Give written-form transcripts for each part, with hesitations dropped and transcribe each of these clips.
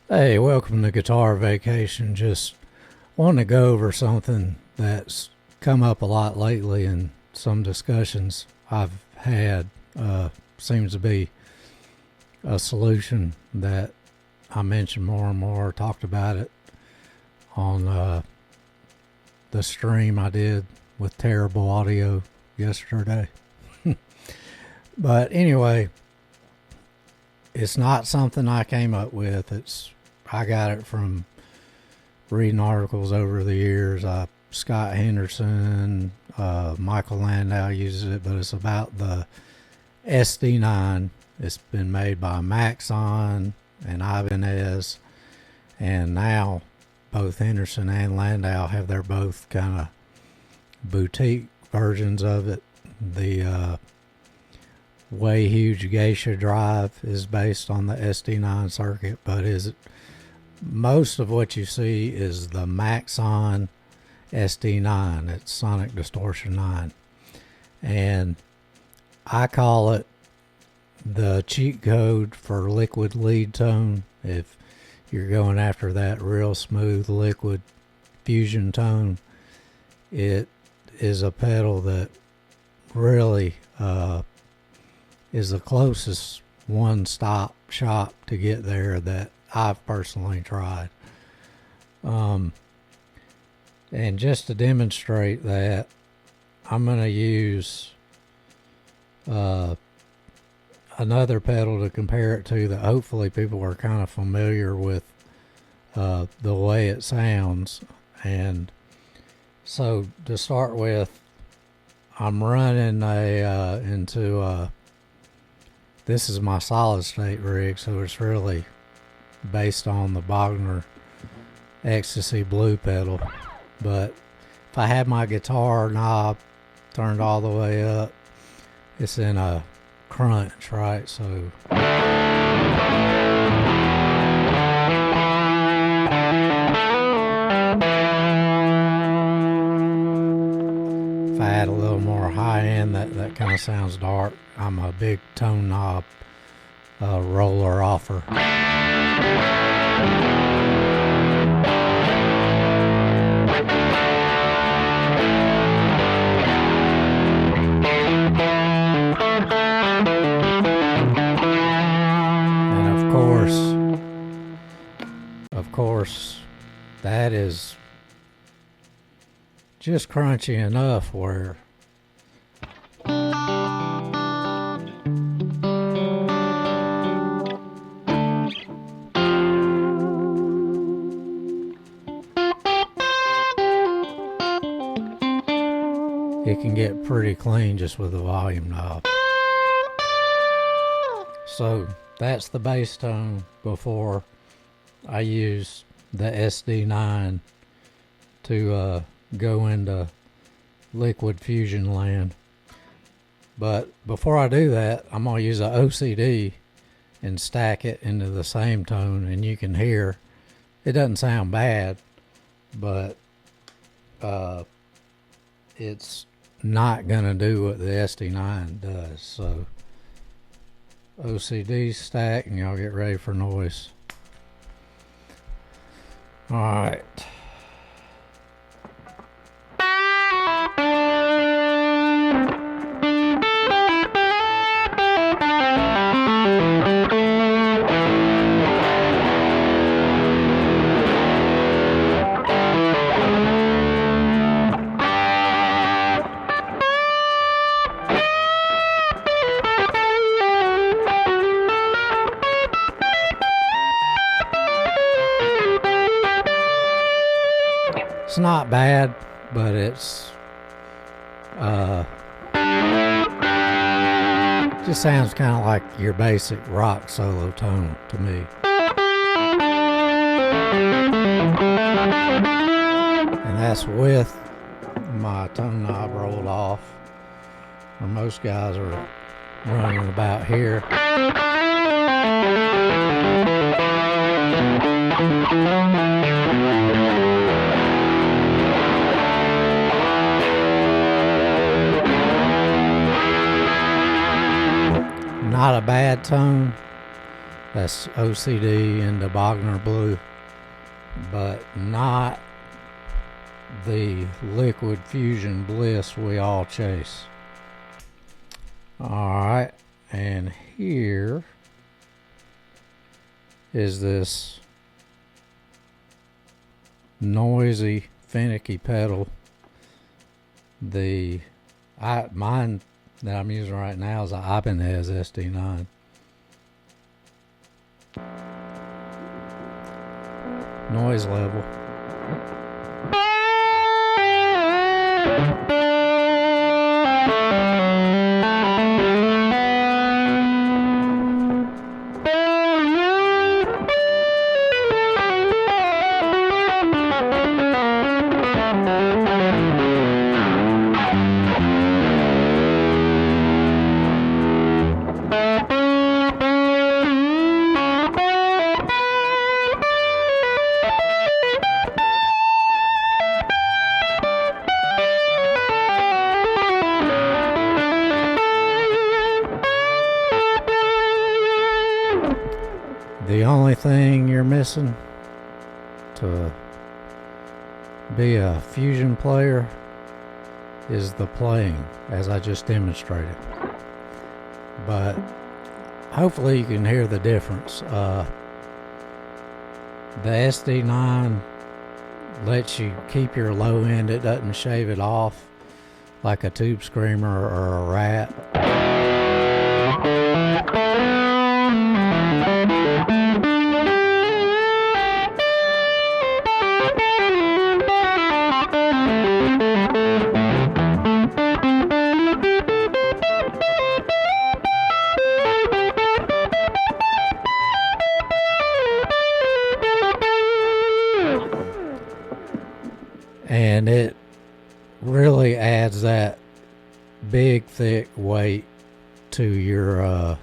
Hey, welcome to Guitar Vacation. Just wanting to go over something that's come up a lot lately in some discussions I've had. Seems to be a solution that I mentioned more and more, talked about it on the stream I did with terrible audio yesterday. But anyway, it's not something I came up with. I got it from reading articles over the years. Scott Henderson, Michael Landau uses it, but it's about the SD-9. It's been made by Maxon and Ibanez, and now both Henderson and Landau have their both kind of boutique versions of it. The Way Huge Geisha drive is based on the SD-9 circuit, but most of what you see is the Maxon SD-9. It's Sonic Distortion 9. And I call it the cheat code for liquid lead tone. If you're going after that real smooth liquid fusion tone, it is a pedal that really is the closest one-stop shop to get there that I've personally tried. And just to demonstrate that, I'm going to use another pedal to compare it to that hopefully people are kind of familiar with the way it sounds. And so to start with, I'm running this is my solid state rig, so it's really based on the Bogner Ecstasy Blue pedal. But if I had my guitar knob turned all the way up, it's in a crunch, right? So if I had a little more high end, that kind of sounds dark. I'm a big tone knob roller offer. And of course, that is just crunchy enough where it can get pretty clean just with the volume knob. So that's the bass tone before I use the SD-9 to go into liquid fusion land. But before I do that, I'm going to use an OCD and stack it into the same tone, and you can hear it doesn't sound bad, but it's not going to do what the SD-9 does. So OCD stack, and y'all get ready for noise. All right. It's not bad, but it's just sounds kind of like your basic rock solo tone to me. And that's with my tone knob rolled off, where most guys are running about here. Not a bad tone. That's OCD in the Bogner blue, but not the liquid fusion bliss we all chase. Alright, and here is this noisy, finicky pedal. Mine that I'm using right now is an Ibanez SD-9. Noise level. The only thing you're missing to be a fusion player is the playing, as I just demonstrated. But hopefully you can hear the difference. The SD9 lets you keep your low end. It doesn't shave it off like a tube screamer or a rat. And it really adds that big thick weight to your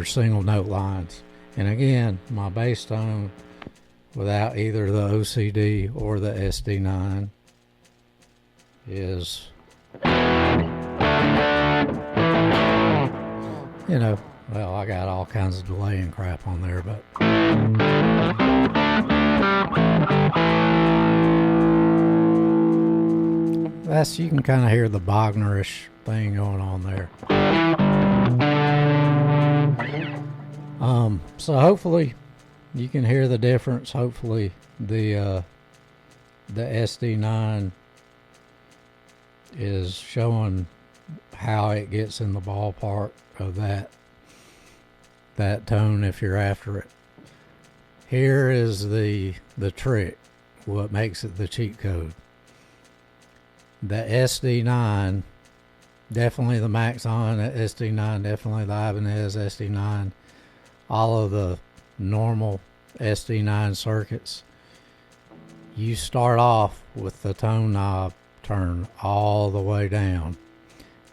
single note lines. And again, my bass tone without either the OCD or the SD9 is, you know, well, I got all kinds of delay and crap on there, but you can kind of hear the Bognerish thing going on there. So hopefully you can hear the difference. Hopefully the SD9 is showing how it gets in the ballpark of that tone if you're after it. Here is the trick, what makes it the cheat code. The SD9, definitely the Maxon SD-9, definitely the Ibanez SD-9, all of the normal SD-9 circuits, you start off with the tone knob turned all the way down.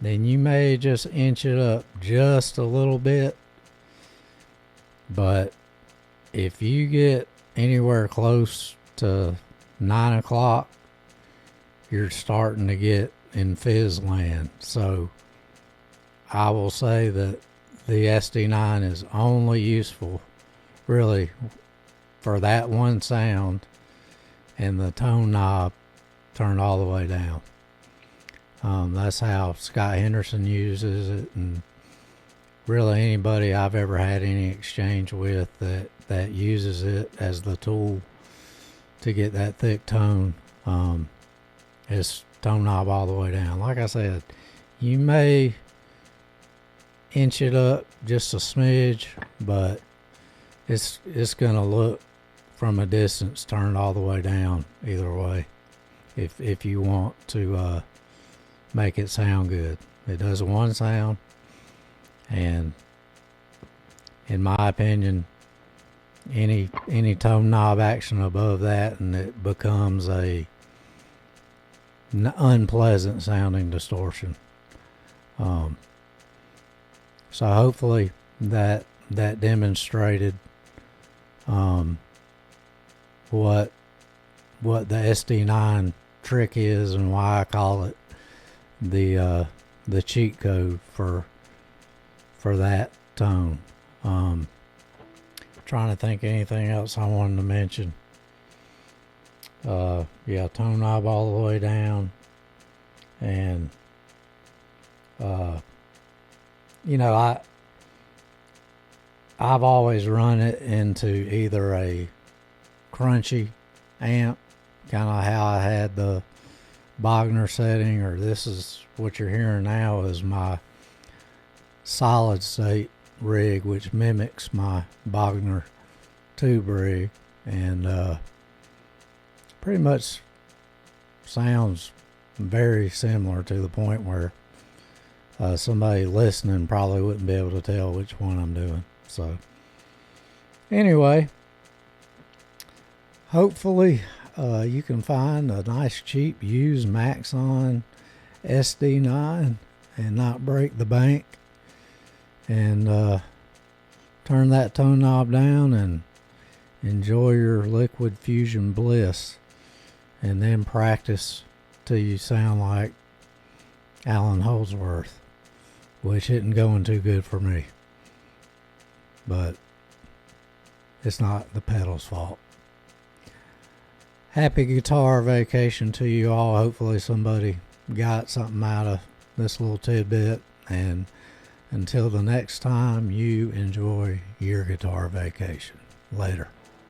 Then you may just inch it up just a little bit, but if you get anywhere close to 9 o'clock, you're starting to get in fizz land. So I will say that the SD9 is only useful really for that one sound and the tone knob turned all the way down. That's how Scott Henderson uses it, and really anybody I've ever had any exchange with that uses it as the tool to get that thick tone, is tone knob all the way down. Like I said, you may inch it up just a smidge, but it's gonna look from a distance turned all the way down either way if you want to make it sound good. It does one sound, and in my opinion, any tone knob action above that and it becomes a unpleasant sounding distortion. So hopefully that demonstrated what the SD9 trick is and why I call it the cheat code for for that tone. Trying to think of anything else I wanted to mention. Yeah, tone knob all the way down, and you know, I've always run it into either a crunchy amp, kind of how I had the Bogner setting, or this is what you're hearing now is my solid state rig, which mimics my Bogner tube rig, and pretty much sounds very similar to the point where somebody listening probably wouldn't be able to tell which one I'm doing. So anyway, hopefully you can find a nice cheap used Maxon SD-9 and not break the bank, and turn that tone knob down and enjoy your liquid fusion bliss, and then practice till you sound like Alan Holdsworth, which isn't going too good for me, but it's not the pedal's fault. Happy guitar vacation to you all. Hopefully somebody got something out of this little tidbit, and until the next time, you enjoy your guitar vacation. Later.